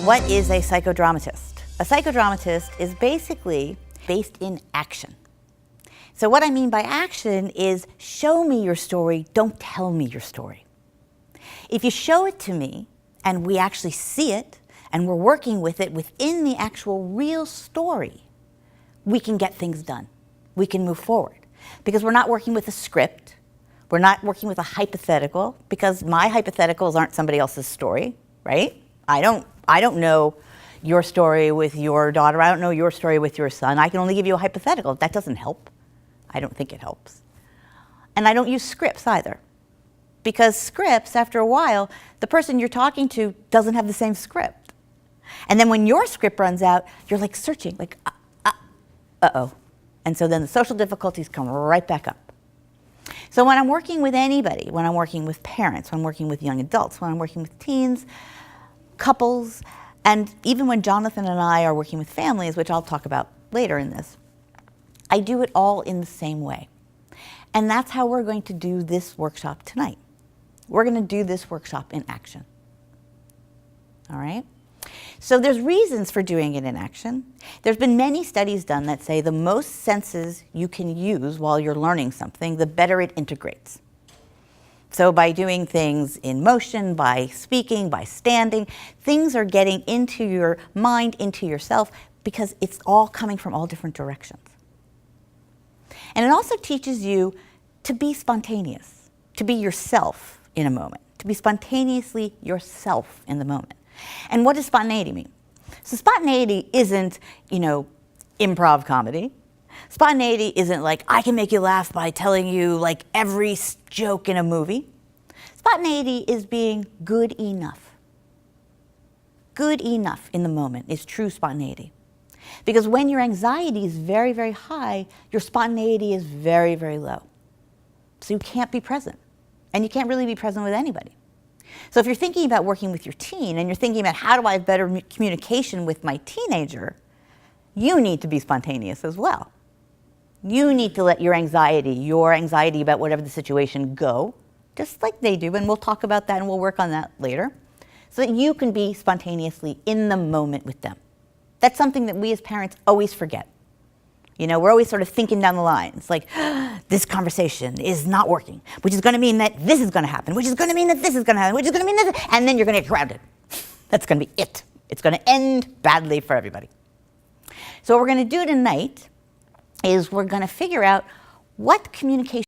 What is a psychodramatist? A psychodramatist is basically based in action. So what I mean by action is show me your story, don't tell me your story. If you show it to me and we actually see it and we're working with it within the actual real story, we can get things done. We can move forward. Because we're not working with a script. We're not working with a hypothetical, because my hypotheticals aren't somebody else's story, right? I don't know your story with your daughter. I don't know your story with your son. I can only give you a hypothetical. That doesn't help. I don't think it helps. And I don't use scripts either. Because scripts, after a while, the person you're talking to doesn't have the same script. And then when your script runs out, you're like searching, like, uh-oh. And so then the social difficulties come right back up. So when I'm working with anybody, when I'm working with parents, when I'm working with young adults, when I'm working with teens, couples, and even when Jonathan and I are working with families, which I'll talk about later in this, I do it all in the same way. And that's how we're going to do this workshop tonight. We're going to do this workshop in action. All right? So there's reasons for doing it in action. There's been many studies done that say the most senses you can use while you're learning something, the better it integrates. So by doing things in motion, by speaking, by standing, things are getting into your mind, into yourself, because it's all coming from all different directions. And it also teaches you to be spontaneous, to be yourself in a moment, to be spontaneously yourself in the moment. And what does spontaneity mean? So spontaneity isn't, improv comedy. Spontaneity isn't like, I can make you laugh by telling you like every joke in a movie. Spontaneity is being good enough. Good enough in the moment is true spontaneity. Because when your anxiety is very, very high, your spontaneity is very, very low. So you can't be present. And you can't really be present with anybody. So if you're thinking about working with your teen and you're thinking about how do I have better communication with my teenager, you need to be spontaneous as well. You need to let your anxiety about whatever the situation go, just like they do, and we'll talk about that and we'll work on that later, so that you can be spontaneously in the moment with them. That's something that we as parents always forget. We're always sort of thinking down the lines, like, this conversation is not working, which is going to mean that this is going to happen, which is going to mean that this is going to happen, which is going to mean this, and then you're going to get grounded. That's going to be it. It's going to end badly for everybody. So what we're going to do tonight is we're going to figure out what communication